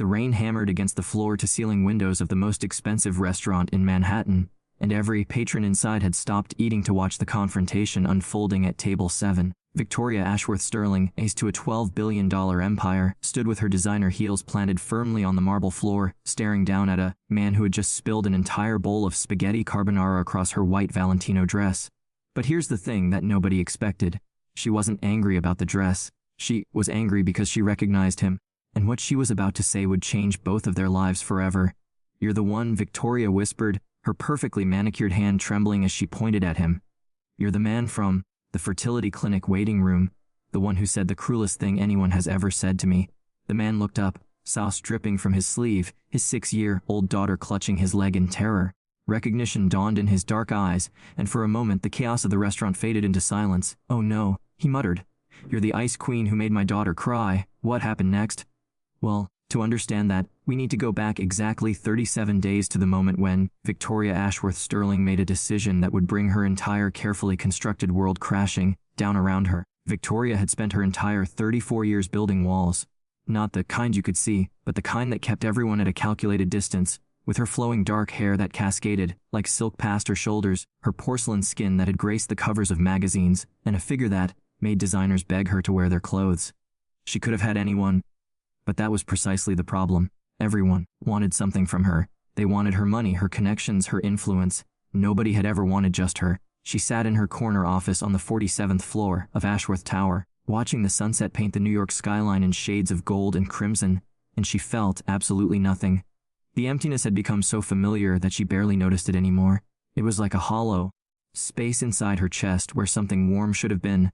The rain hammered against the floor-to-ceiling windows of the most expensive restaurant in Manhattan, and every patron inside had stopped eating to watch the confrontation unfolding at Table 7. Victoria Ashworth Sterling, ace to a $12 billion empire, stood with her designer heels planted firmly on the marble floor, staring down at a man who had just spilled an entire bowl of spaghetti carbonara across her white Valentino dress. But here's the thing that nobody expected. She wasn't angry about the dress. She was angry because she recognized him, and what she was about to say would change both of their lives forever. "You're the one," Victoria whispered, her perfectly manicured hand trembling as she pointed at him. "You're the man from the fertility clinic waiting room, the one who said the cruelest thing anyone has ever said to me." The man looked up, sauce dripping from his sleeve, his 6-year-old daughter clutching his leg in terror. Recognition dawned in his dark eyes, and for a moment the chaos of the restaurant faded into silence. "Oh no," he muttered. "You're the ice queen who made my daughter cry. What happened next?" "Well, to understand that, we need to go back exactly 37 days to the moment when Victoria Ashworth Sterling made a decision that would bring her entire carefully constructed world crashing down around her." Victoria had spent her entire 34 years building walls. Not the kind you could see, but the kind that kept everyone at a calculated distance. With her flowing dark hair that cascaded like silk past her shoulders, her porcelain skin that had graced the covers of magazines, and a figure that made designers beg her to wear their clothes. She could have had anyone, but that was precisely the problem. Everyone wanted something from her. They wanted her money, her connections, her influence. Nobody had ever wanted just her. She sat in her corner office on the 47th floor of Ashworth Tower, watching the sunset paint the New York skyline in shades of gold and crimson, and she felt absolutely nothing. The emptiness had become so familiar that she barely noticed it anymore. It was like a hollow space inside her chest where something warm should have been.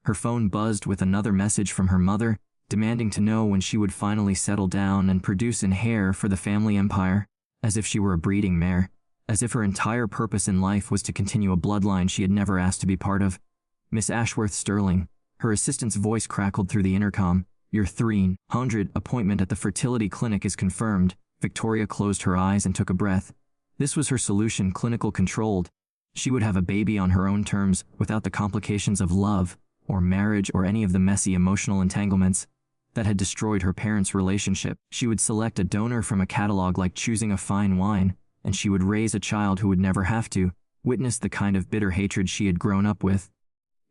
Her phone buzzed with another message from her mother, demanding to know when she would finally settle down and produce an heir for the family empire, as if she were a breeding mare, as if her entire purpose in life was to continue a bloodline she had never asked to be part of. "Miss Ashworth Sterling," her assistant's voice crackled through the intercom, "your 300 appointment at the fertility clinic is confirmed." Victoria closed her eyes and took a breath. This was her solution, clinical controlled. She would have a baby on her own terms, without the complications of love, or marriage, or any of the messy emotional entanglements that had destroyed her parents' relationship. She would select a donor from a catalog like choosing a fine wine, and she would raise a child who would never have to witness the kind of bitter hatred she had grown up with.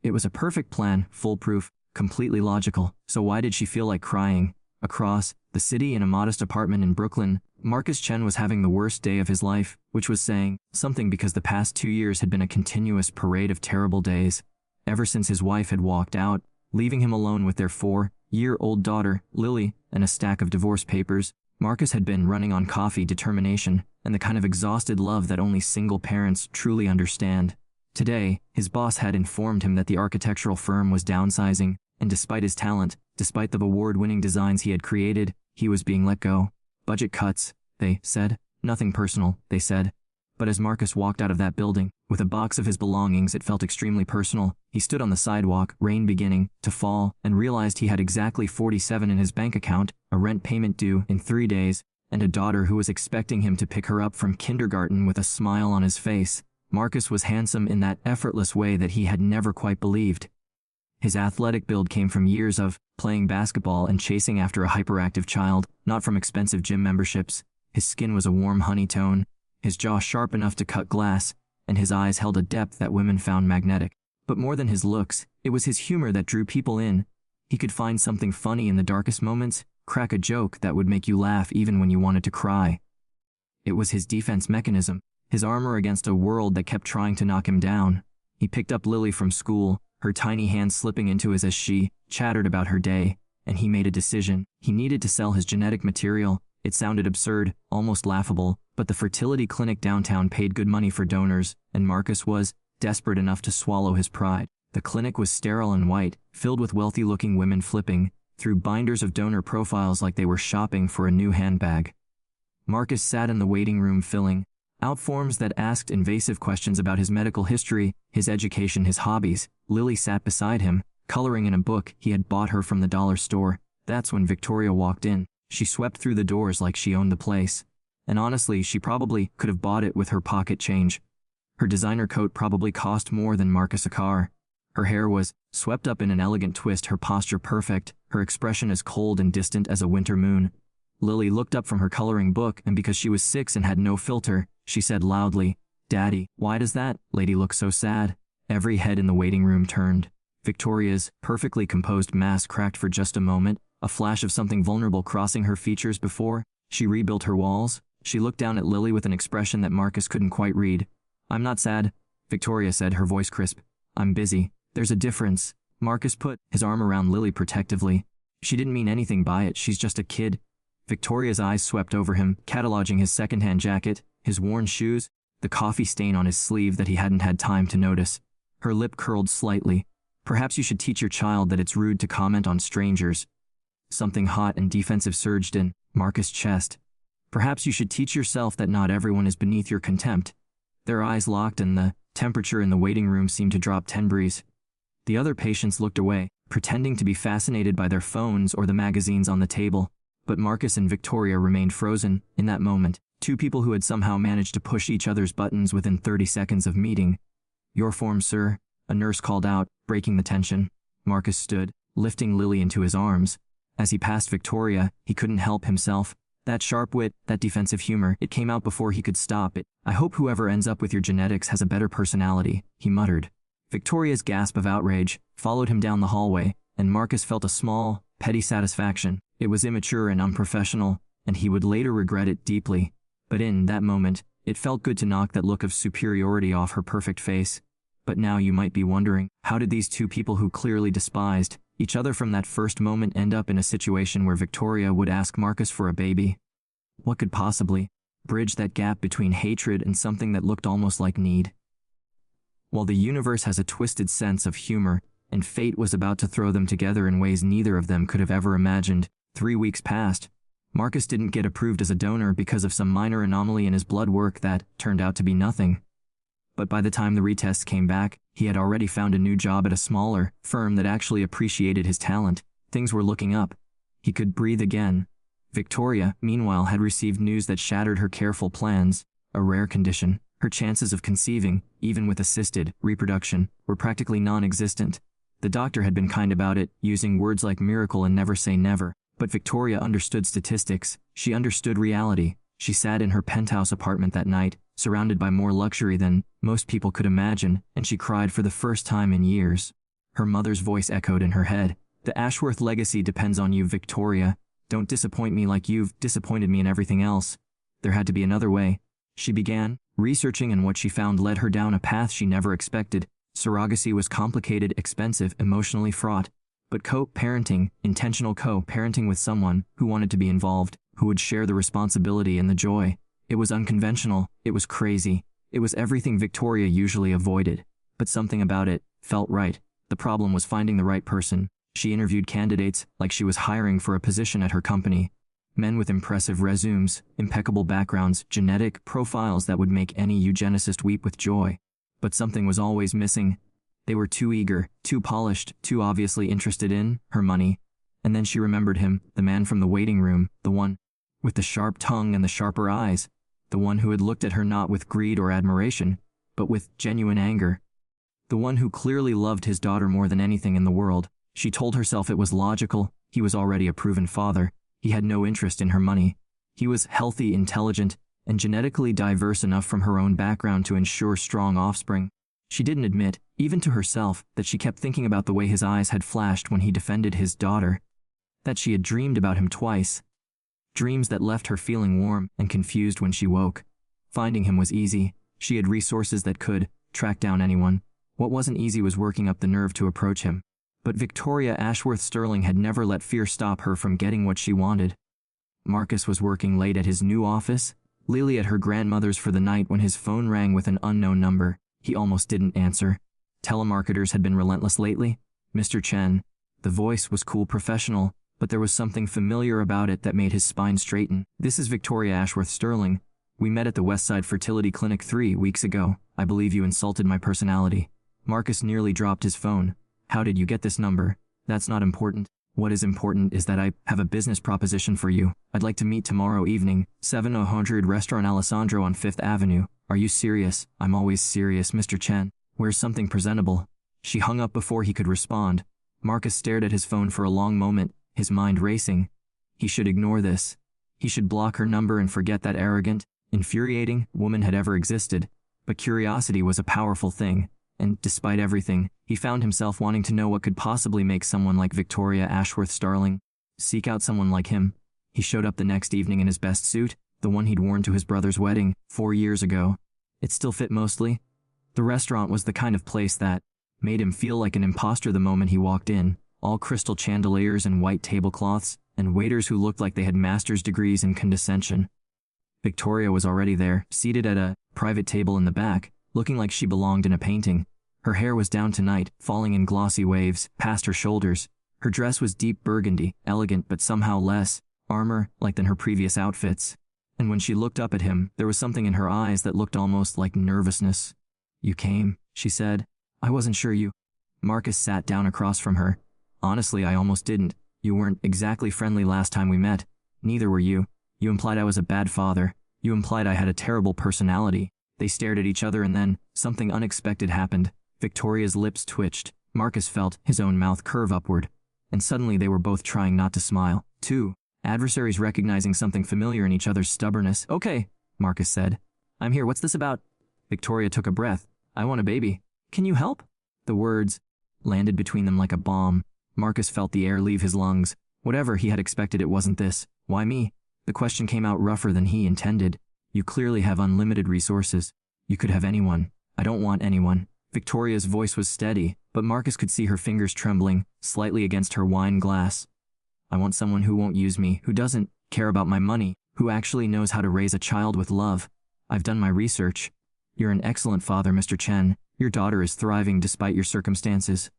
It was a perfect plan, foolproof, completely logical. So why did she feel like crying? Across the city in a modest apartment in Brooklyn, Marcus Chen was having the worst day of his life, which was saying something because the past 2 years had been a continuous parade of terrible days. Ever since his wife had walked out, leaving him alone with their 4-year-old daughter, Lily, and a stack of divorce papers, Marcus had been running on coffee, determination, and the kind of exhausted love that only single parents truly understand. Today, his boss had informed him that the architectural firm was downsizing, and despite his talent, despite the award-winning designs he had created, he was being let go. "Budget cuts," they said. "Nothing personal," they said. But as Marcus walked out of that building, with a box of his belongings, it felt extremely personal. He stood on the sidewalk, rain beginning to fall, and realized he had exactly $47 in his bank account, a rent payment due in 3 days, and a daughter who was expecting him to pick her up from kindergarten with a smile on his face. Marcus was handsome in that effortless way that he had never quite believed. His athletic build came from years of playing basketball and chasing after a hyperactive child, not from expensive gym memberships. His skin was a warm honey tone, his jaw sharp enough to cut glass, and his eyes held a depth that women found magnetic. But more than his looks, it was his humor that drew people in. He could find something funny in the darkest moments, crack a joke that would make you laugh even when you wanted to cry. It was his defense mechanism, his armor against a world that kept trying to knock him down. He picked up Lily from school, her tiny hand slipping into his as she chattered about her day, and he made a decision. He needed to sell his genetic material. It sounded absurd, almost laughable, but the fertility clinic downtown paid good money for donors, and Marcus was desperate enough to swallow his pride. The clinic was sterile and white, filled with wealthy-looking women flipping through binders of donor profiles like they were shopping for a new handbag. Marcus sat in the waiting room filling out forms that asked invasive questions about his medical history, his education, his hobbies. Lily sat beside him, coloring in a book he had bought her from the dollar store. That's when Victoria walked in. She swept through the doors like she owned the place. And honestly, she probably could have bought it with her pocket change. Her designer coat probably cost more than Marcus a car. Her hair was swept up in an elegant twist, her posture perfect, her expression as cold and distant as a winter moon. Lily looked up from her coloring book, and because she was 6 and had no filter, she said loudly, "Daddy, why does that lady look so sad?" Every head in the waiting room turned. Victoria's perfectly composed mask cracked for just a moment, a flash of something vulnerable crossing her features before she rebuilt her walls. She looked down at Lily with an expression that Marcus couldn't quite read. "I'm not sad," Victoria said, her voice crisp. "I'm busy." "There's a difference." Marcus put his arm around Lily protectively. "She didn't mean anything by it, she's just a kid." Victoria's eyes swept over him, cataloging his second-hand jacket, his worn shoes, the coffee stain on his sleeve that he hadn't had time to notice. Her lip curled slightly. "Perhaps you should teach your child that it's rude to comment on strangers." Something hot and defensive surged in Marcus' chest. "Perhaps you should teach yourself that not everyone is beneath your contempt." Their eyes locked and the temperature in the waiting room seemed to drop 10 degrees. The other patients looked away, pretending to be fascinated by their phones or the magazines on the table. But Marcus and Victoria remained frozen in that moment, two people who had somehow managed to push each other's buttons within 30 seconds of meeting. "Your form, sir," a nurse called out, breaking the tension. Marcus stood, lifting Lily into his arms. As he passed Victoria, he couldn't help himself. That sharp wit, that defensive humor, it came out before he could stop it. "I hope whoever ends up with your genetics has a better personality," he muttered. Victoria's gasp of outrage followed him down the hallway, and Marcus felt a small, petty satisfaction. It was immature and unprofessional, and he would later regret it deeply. But in that moment, it felt good to knock that look of superiority off her perfect face. But now you might be wondering, how did these two people who clearly despised each other from that first moment end up in a situation where Victoria would ask Marcus for a baby? What could possibly bridge that gap between hatred and something that looked almost like need? While the universe has a twisted sense of humor, and fate was about to throw them together in ways neither of them could have ever imagined, 3 weeks passed. Marcus didn't get approved as a donor because of some minor anomaly in his blood work that turned out to be nothing. But by the time the retests came back, he had already found a new job at a smaller firm that actually appreciated his talent. Things were looking up. He could breathe again. Victoria, meanwhile, had received news that shattered her careful plans. A rare condition. Her chances of conceiving, even with assisted reproduction, were practically non-existent. The doctor had been kind about it, using words like miracle and never say never. But Victoria understood statistics. She understood reality. She sat in her penthouse apartment that night, surrounded by more luxury than most people could imagine, and she cried for the first time in years. Her mother's voice echoed in her head. "The Ashworth legacy depends on you, Victoria. Don't disappoint me like you've disappointed me in everything else." There had to be another way. She began researching, and what she found led her down a path she never expected. Surrogacy was complicated, expensive, emotionally fraught. But co-parenting, intentional co-parenting with someone who wanted to be involved, who would share the responsibility and the joy. It was unconventional, it was crazy, it was everything Victoria usually avoided. But something about it felt right. The problem was finding the right person. She interviewed candidates like she was hiring for a position at her company. Men with impressive resumes, impeccable backgrounds, genetic profiles that would make any eugenicist weep with joy. But something was always missing. They were too eager, too polished, too obviously interested in her money. And then she remembered him, the man from the waiting room, the one with the sharp tongue and the sharper eyes, the one who had looked at her not with greed or admiration, but with genuine anger. The one who clearly loved his daughter more than anything in the world. She told herself it was logical. He was already a proven father. He had no interest in her money. He was healthy, intelligent, and genetically diverse enough from her own background to ensure strong offspring. She didn't admit, even to herself, that she kept thinking about the way his eyes had flashed when he defended his daughter. That she had dreamed about him twice. Dreams that left her feeling warm and confused when she woke. Finding him was easy. She had resources that could track down anyone. What wasn't easy was working up the nerve to approach him. But Victoria Ashworth Sterling had never let fear stop her from getting what she wanted. Marcus was working late at his new office, Lily at her grandmother's for the night when his phone rang with an unknown number. He almost didn't answer. Telemarketers had been relentless lately. "Mr. Chen." The voice was cool, professional, but there was something familiar about it that made his spine straighten. "This is Victoria Ashworth Sterling. We met at the Westside Fertility Clinic 3 weeks ago. I believe you insulted my personality." Marcus nearly dropped his phone. "How did you get this number?" "That's not important. What is important is that I have a business proposition for you. I'd like to meet tomorrow evening, 700 Restaurant Alessandro on 5th Avenue. Are you serious?" "I'm always serious, Mr. Chen. Where's something presentable?" She hung up before he could respond. Marcus stared at his phone for a long moment, his mind racing. He should ignore this. He should block her number and forget that arrogant, infuriating woman had ever existed. But curiosity was a powerful thing, and despite everything, he found himself wanting to know what could possibly make someone like Victoria Ashworth Starling seek out someone like him. He showed up the next evening in his best suit, the one he'd worn to his brother's wedding 4 years ago. It still fit mostly. The restaurant was the kind of place that made him feel like an imposter the moment he walked in, all crystal chandeliers and white tablecloths, and waiters who looked like they had master's degrees in condescension. Victoria was already there, seated at a private table in the back, looking like she belonged in a painting. Her hair was down tonight, falling in glossy waves past her shoulders. Her dress was deep burgundy, elegant but somehow less armor-like than her previous outfits. And when she looked up at him, there was something in her eyes that looked almost like nervousness. "You came," she said. "I wasn't sure you." Marcus sat down across from her. "Honestly, I almost didn't. You weren't exactly friendly last time we met. Neither were you. You implied I was a bad father. You implied I had a terrible personality." They stared at each other and then something unexpected happened. Victoria's lips twitched. Marcus felt his own mouth curve upward. And suddenly they were both trying not to smile. Two adversaries recognizing something familiar in each other's stubbornness. "Okay," Marcus said. "I'm here. What's this about?" Victoria took a breath. "I want a baby. Can you help?" The words landed between them like a bomb. Marcus felt the air leave his lungs. Whatever he had expected, it wasn't this. "Why me?" The question came out rougher than he intended. "You clearly have unlimited resources. You could have anyone." "I don't want anyone." Victoria's voice was steady, but Marcus could see her fingers trembling slightly against her wine glass. "I want someone who won't use me, who doesn't care about my money, who actually knows how to raise a child with love. I've done my research. You're an excellent father, Mr. Chen. Your daughter is thriving despite your circumstances.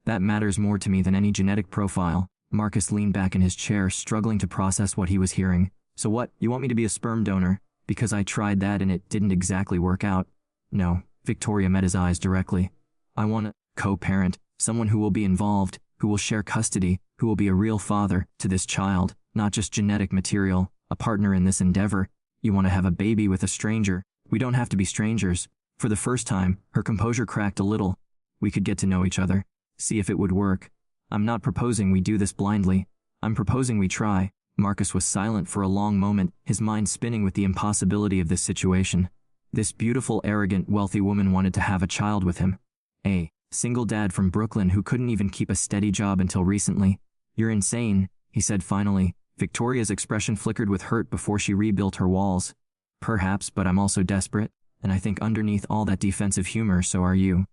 That matters more to me than any genetic profile." Marcus leaned back in his chair, struggling to process what he was hearing. "So what, you want me to be a sperm donor? Because I tried that and it didn't exactly work out." "No." Victoria met his eyes directly. "I want a co-parent, someone who will be involved, who will share custody, who will be a real father to this child, not just genetic material, a partner in this endeavor. You want to have a baby with a stranger. We don't have to be strangers." For the first time, her composure cracked a little. "We could get to know each other, see if it would work. I'm not proposing we do this blindly. I'm proposing we try." Marcus was silent for a long moment, his mind spinning with the impossibility of this situation. This beautiful, arrogant, wealthy woman wanted to have a child with him. A single dad from Brooklyn who couldn't even keep a steady job until recently. "You're insane," he said finally. Victoria's expression flickered with hurt before she rebuilt her walls. "Perhaps, but I'm also desperate. And I think underneath all that defensive humor, so are you."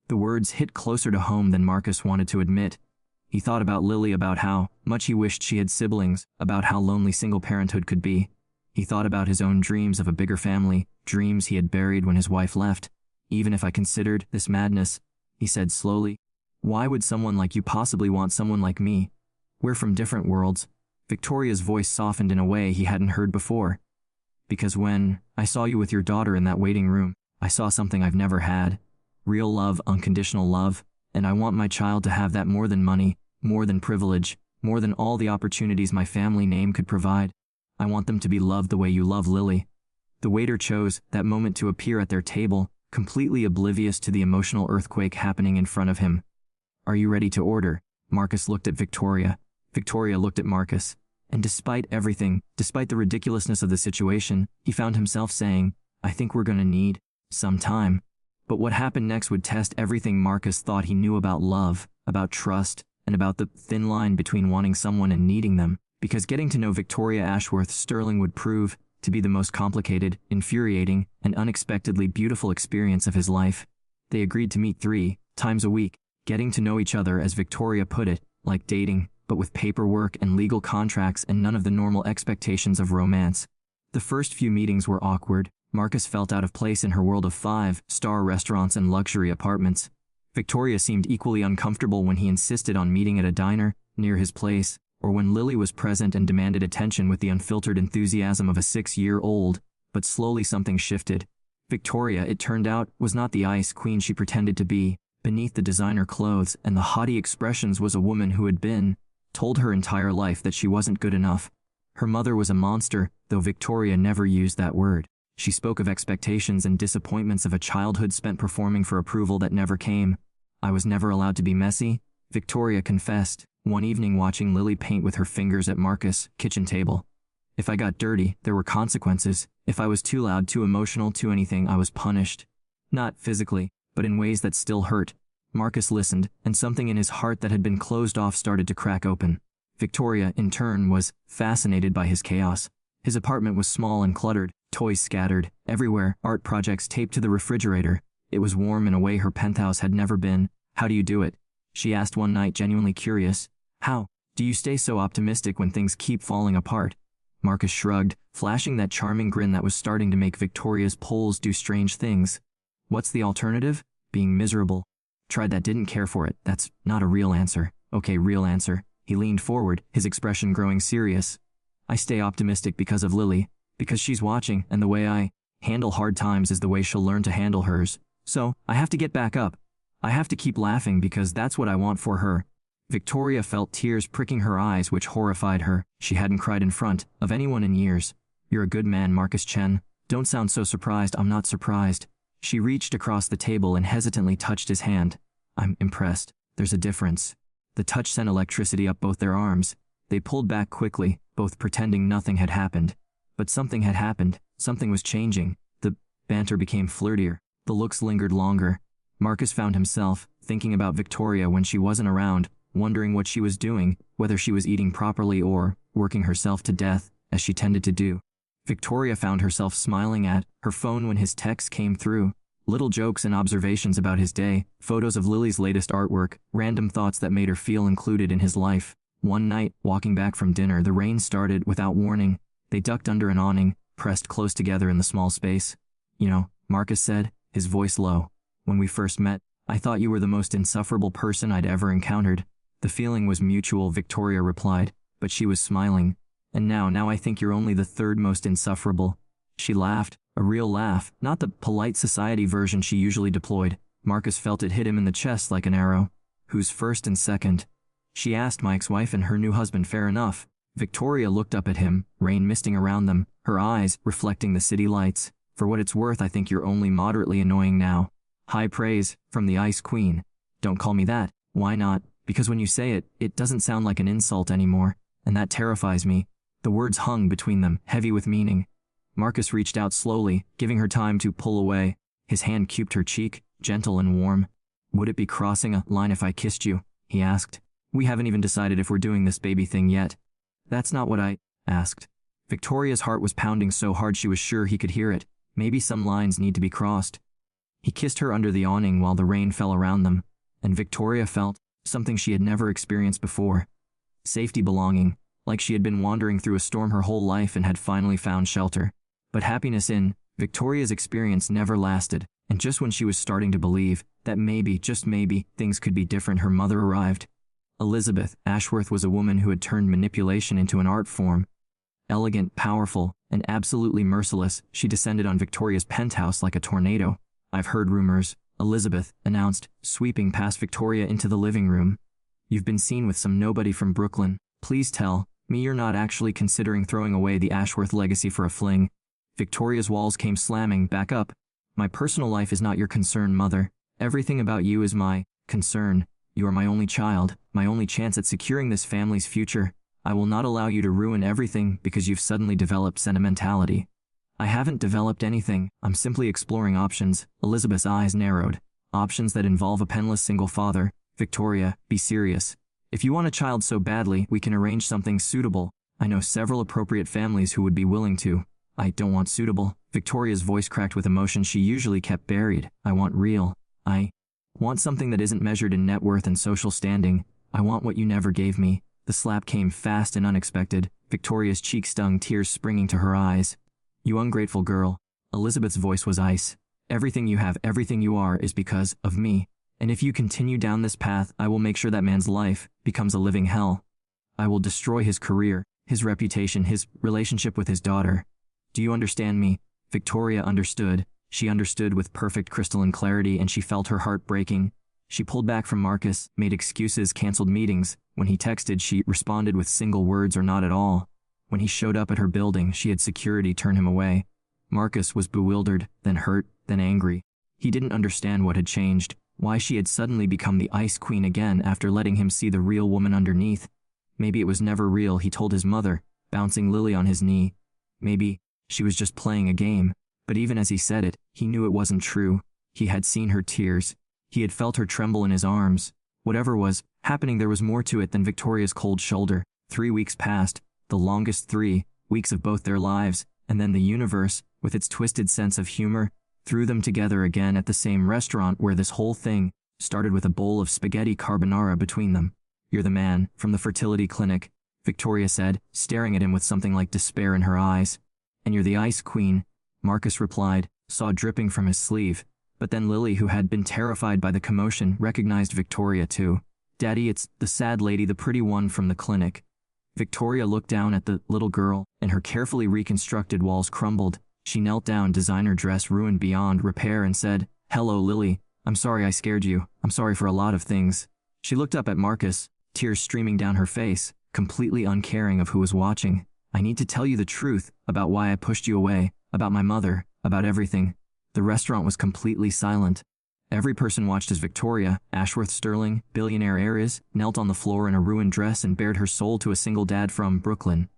The words hit closer to home than Marcus wanted to admit. He thought about Lily, about how much he wished she had siblings, about how lonely single parenthood could be. He thought about his own dreams of a bigger family, dreams he had buried when his wife left. "Even if I considered this madness," he said slowly, "why would someone like you possibly want someone like me? We're from different worlds." Victoria's voice softened in a way he hadn't heard before. "Because when I saw you with your daughter in that waiting room, I saw something I've never had. Real love, unconditional love, and I want my child to have that more than money, more than privilege, more than all the opportunities my family name could provide. I want them to be loved the way you love Lily." The waiter chose that moment to appear at their table, completely oblivious to the emotional earthquake happening in front of him. "Are you ready to order?" Marcus looked at Victoria. Victoria looked at Marcus. And despite everything, despite the ridiculousness of the situation, he found himself saying, "I think we're gonna need some time." But what happened next would test everything Marcus thought he knew about love, about trust, and about the thin line between wanting someone and needing them, because getting to know Victoria Ashworth Sterling would prove to be the most complicated, infuriating, and unexpectedly beautiful experience of his life. They agreed to meet 3 times a week, getting to know each other, as Victoria put it, like dating, but with paperwork and legal contracts and none of the normal expectations of romance. The first few meetings were awkward. Marcus felt out of place in her world of 5-star restaurants and luxury apartments. Victoria seemed equally uncomfortable when he insisted on meeting at a diner near his place, or when Lily was present and demanded attention with the unfiltered enthusiasm of a 6-year-old. But slowly something shifted. Victoria, it turned out, was not the ice queen she pretended to be. Beneath the designer clothes and the haughty expressions was a woman who had been told her entire life that she wasn't good enough. Her mother was a monster, though Victoria never used that word. She spoke of expectations and disappointments of a childhood spent performing for approval that never came. "I was never allowed to be messy," Victoria confessed, one evening watching Lily paint with her fingers at Marcus' kitchen table. If I got dirty, there were consequences. If I was too loud, too emotional, too anything, I was punished. Not physically, but in ways that still hurt. Marcus listened, and something in his heart that had been closed off started to crack open. Victoria, in turn, was fascinated by his chaos. His apartment was small and cluttered, toys scattered everywhere, art projects taped to the refrigerator. It was warm in a way her penthouse had never been. "How do you do it?" she asked one night, genuinely curious. "How do you stay so optimistic when things keep falling apart?" Marcus shrugged, flashing that charming grin that was starting to make Victoria's poles do strange things. "What's the alternative? Being miserable. Tried that, didn't care for it. That's not a real answer." "Okay, real answer." He leaned forward, his expression growing serious. "I stay optimistic because of Lily, because she's watching, and the way I handle hard times is the way she'll learn to handle hers. So, I have to get back up. I have to keep laughing because that's what I want for her." Victoria felt tears pricking her eyes, which horrified her. She hadn't cried in front of anyone in years. "You're a good man, Marcus Chen. Don't sound so surprised." "I'm not surprised." She reached across the table and hesitantly touched his hand. "I'm impressed. There's a difference." The touch sent electricity up both their arms. They pulled back quickly, both pretending nothing had happened. But something had happened. Something was changing. The banter became flirtier. The looks lingered longer. Marcus found himself thinking about Victoria when she wasn't around, wondering what she was doing, whether she was eating properly or working herself to death, as she tended to do. Victoria found herself smiling at her phone when his text came through. Little jokes and observations about his day, photos of Lily's latest artwork, random thoughts that made her feel included in his life. One night, walking back from dinner, the rain started without warning. They ducked under an awning, pressed close together in the small space. "You know," Marcus said, his voice low, "when we first met, I thought you were the most insufferable person I'd ever encountered." "The feeling was mutual," Victoria replied, but she was smiling. "And now I think you're only the third most insufferable." She laughed, a real laugh, not the polite society version she usually deployed. Marcus felt it hit him in the chest like an arrow. "Who's first and second?" she asked. "My ex-wife and her new husband." "Fair enough." Victoria looked up at him, rain misting around them, her eyes reflecting the city lights. "For what it's worth, I think you're only moderately annoying now." High praise from the Ice Queen. "Don't call me that." "Why not?" "Because when you say it, it doesn't sound like an insult anymore, and that terrifies me." The words hung between them, heavy with meaning. Marcus reached out slowly, giving her time to pull away. His hand cuped her cheek, gentle and warm. "Would it be crossing a line if I kissed you?" he asked. "We haven't even decided if we're doing this baby thing yet." "That's not what I asked." Victoria's heart was pounding so hard she was sure he could hear it. Maybe some lines need to be crossed. He kissed her under the awning while the rain fell around them, and Victoria felt something she had never experienced before. Safety, belonging, like she had been wandering through a storm her whole life and had finally found shelter. But happiness in Victoria's experience never lasted, and just when she was starting to believe that maybe, just maybe, things could be different, her mother arrived. Elizabeth Ashworth was a woman who had turned manipulation into an art form. Elegant, powerful, and absolutely merciless, she descended on Victoria's penthouse like a tornado. "I've heard rumors," Elizabeth announced, sweeping past Victoria into the living room. "You've been seen with some nobody from Brooklyn. Please tell me you're not actually considering throwing away the Ashworth legacy for a fling." Victoria's walls came slamming back up. "My personal life is not your concern, Mother. Everything about you is my concern. You are my only child, my only chance at securing this family's future. I will not allow you to ruin everything because you've suddenly developed sentimentality." "I haven't developed anything. I'm simply exploring options." Elizabeth's eyes narrowed. "Options that involve a penniless single father." "Victoria, be serious. If you want a child so badly, we can arrange something suitable. I know several appropriate families who would be willing to." "I don't want suitable." Victoria's voice cracked with emotion she usually kept buried. "I want real. I want something that isn't measured in net worth and social standing. I want what you never gave me." The slap came fast and unexpected. Victoria's cheek stung, tears springing to her eyes. "You ungrateful girl." Elizabeth's voice was ice. "Everything you have, everything you are, is because of me. And if you continue down this path, I will make sure that man's life becomes a living hell. I will destroy his career, his reputation, his relationship with his daughter. Do you understand me?" Victoria understood. She understood with perfect crystalline clarity, and she felt her heart breaking. She pulled back from Marcus, made excuses, canceled meetings. When he texted, she responded with single words or not at all. When he showed up at her building, she had security turn him away. Marcus was bewildered, then hurt, then angry. He didn't understand what had changed, why she had suddenly become the Ice Queen again after letting him see the real woman underneath. Maybe it was never real, he told his mother, bouncing Lily on his knee. Maybe she was just playing a game, but even as he said it, he knew it wasn't true. He had seen her tears. He had felt her tremble in his arms. Whatever was happening, there was more to it than Victoria's cold shoulder. 3 weeks passed, the longest 3 weeks of both their lives, and then the universe, with its twisted sense of humor, threw them together again at the same restaurant where this whole thing started, with a bowl of spaghetti carbonara between them. "You're the man from the fertility clinic," Victoria said, staring at him with something like despair in her eyes. "And you're the ice queen," Marcus replied, saw dripping from his sleeve. But then Lily, who had been terrified by the commotion, recognized Victoria too. "Daddy, it's the sad lady, the pretty one from the clinic." Victoria looked down at the little girl, and her carefully reconstructed walls crumbled. She knelt down, designer dress ruined beyond repair, and said, "Hello, Lily. I'm sorry I scared you. I'm sorry for a lot of things." She looked up at Marcus, tears streaming down her face, completely uncaring of who was watching. "I need to tell you the truth about why I pushed you away, about my mother, about everything." The restaurant was completely silent. Every person watched as Victoria, Ashworth Sterling, billionaire heiress, knelt on the floor in a ruined dress and bared her soul to a single dad from Brooklyn.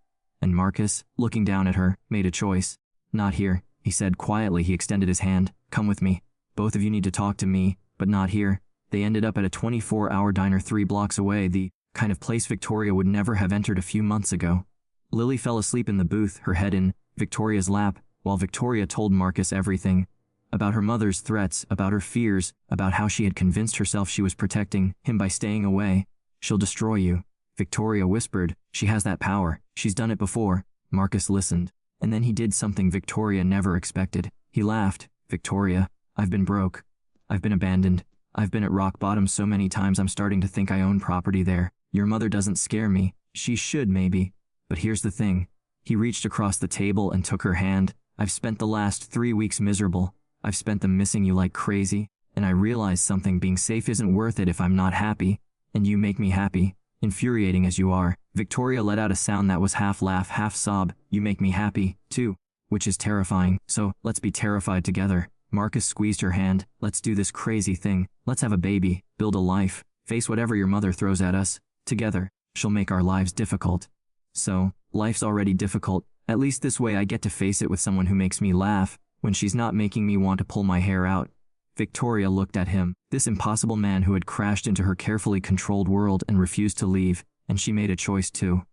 And Marcus, looking down at her, made a choice. "Not here," he said quietly. He extended his hand. "Come with me. Both of you need to talk to me, but not here." They ended up at a 24-hour diner 3 blocks away, the kind of place Victoria would never have entered a few months ago. Lily fell asleep in the booth, her head in Victoria's lap, while Victoria told Marcus everything. About her mother's threats, about her fears, about how she had convinced herself she was protecting him by staying away. "She'll destroy you," Victoria whispered. "She has that power. She's done it before." Marcus listened. And then he did something Victoria never expected. He laughed. "Victoria, I've been broke. I've been abandoned. I've been at rock bottom so many times I'm starting to think I own property there. Your mother doesn't scare me. She should, maybe. But here's the thing." He reached across the table and took her hand. "I've spent the last 3 weeks miserable. I've spent them missing you like crazy, and I realize something: being safe isn't worth it if I'm not happy, and you make me happy, infuriating as you are." Victoria let out a sound that was half laugh, half sob. "You make me happy, too, which is terrifying, so let's be terrified together." Marcus squeezed her hand. "Let's do this crazy thing. Let's have a baby, build a life, face whatever your mother throws at us. Together, she'll make our lives difficult. So, life's already difficult. At least this way I get to face it with someone who makes me laugh, when she's not making me want to pull my hair out." Victoria looked at him, this impossible man who had crashed into her carefully controlled world and refused to leave, and she made a choice too.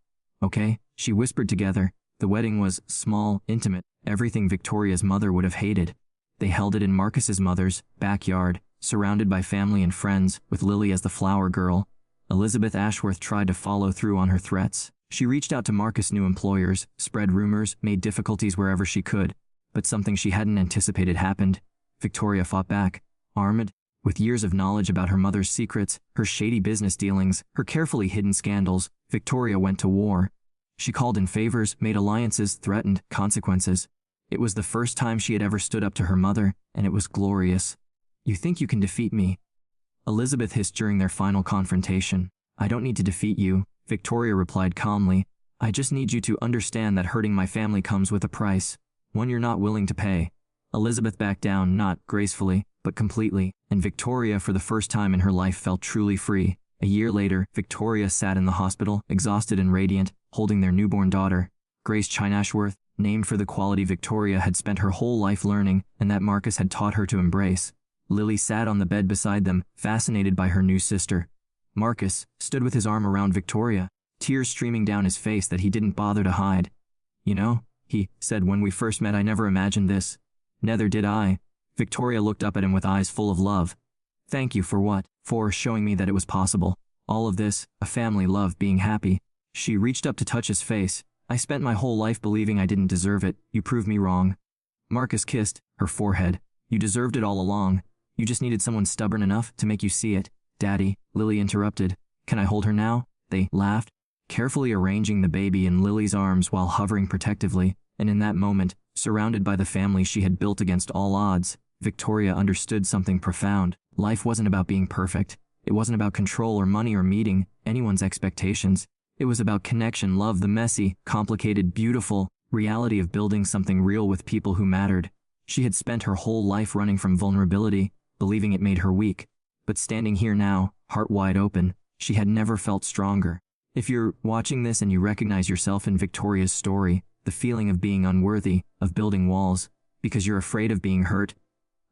"Okay," she whispered together. The wedding was small, intimate, everything Victoria's mother would have hated. They held it in Marcus's mother's backyard, surrounded by family and friends, with Lily as the flower girl. Elizabeth Ashworth tried to follow through on her threats. She reached out to Marcus' new employers, spread rumors, made difficulties wherever she could. But something she hadn't anticipated happened. Victoria fought back, armed, with years of knowledge about her mother's secrets, her shady business dealings, her carefully hidden scandals. Victoria went to war. She called in favors, made alliances, threatened consequences. It was the first time she had ever stood up to her mother, and it was glorious. "You think you can defeat me?" Elizabeth hissed during their final confrontation. "I don't need to defeat you," Victoria replied calmly. "I just need you to understand that hurting my family comes with a price. One you're not willing to pay." Elizabeth backed down, not gracefully, but completely, and Victoria, for the first time in her life, felt truly free. A year later, Victoria sat in the hospital, exhausted and radiant, holding their newborn daughter, Grace Chine Ashworth, named for the quality Victoria had spent her whole life learning and that Marcus had taught her to embrace. Lily sat on the bed beside them, fascinated by her new sister. Marcus stood with his arm around Victoria, tears streaming down his face that he didn't bother to hide. "You know," he said, "when we first met I never imagined this." "Neither did I." Victoria looked up at him with eyes full of love. "Thank you for what?" "For showing me that it was possible. All of this, a family, love, being happy." She reached up to touch his face. "I spent my whole life believing I didn't deserve it. You proved me wrong." Marcus kissed her forehead. "You deserved it all along. You just needed someone stubborn enough to make you see it." "Daddy," Lily interrupted. "Can I hold her now?" They laughed, carefully arranging the baby in Lily's arms while hovering protectively, and in that moment, surrounded by the family she had built against all odds, Victoria understood something profound. Life wasn't about being perfect. It wasn't about control or money or meeting anyone's expectations. It was about connection, love, the messy, complicated, beautiful reality of building something real with people who mattered. She had spent her whole life running from vulnerability, believing it made her weak. But standing here now, heart wide open, she had never felt stronger. If you're watching this and you recognize yourself in Victoria's story, the feeling of being unworthy, of building walls, because you're afraid of being hurt,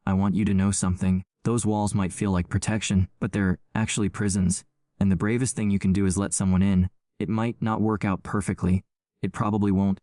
I want you to know something. Those walls might feel like protection, but they're actually prisons. And the bravest thing you can do is let someone in. It might not work out perfectly. It probably won't.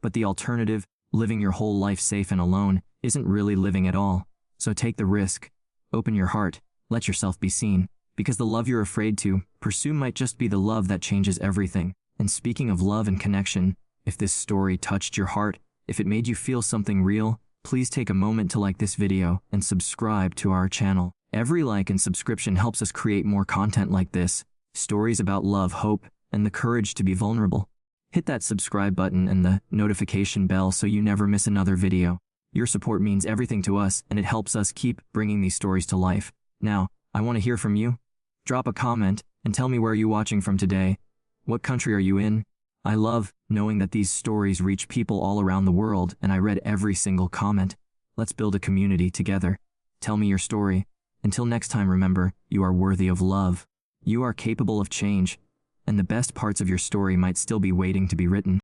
But the alternative, living your whole life safe and alone, isn't really living at all. So take the risk. Open your heart. Let yourself be seen. Because the love you're afraid to pursue might just be the love that changes everything. And speaking of love and connection, if this story touched your heart, if it made you feel something real, please take a moment to like this video and subscribe to our channel. Every like and subscription helps us create more content like this. Stories about love, hope, and the courage to be vulnerable. Hit that subscribe button and the notification bell so you never miss another video. Your support means everything to us, and it helps us keep bringing these stories to life. Now, I want to hear from you. Drop a comment and tell me where you're watching from today. What country are you in? I love knowing that these stories reach people all around the world, and I read every single comment. Let's build a community together. Tell me your story. Until next time, remember, you are worthy of love. You are capable of change, and the best parts of your story might still be waiting to be written.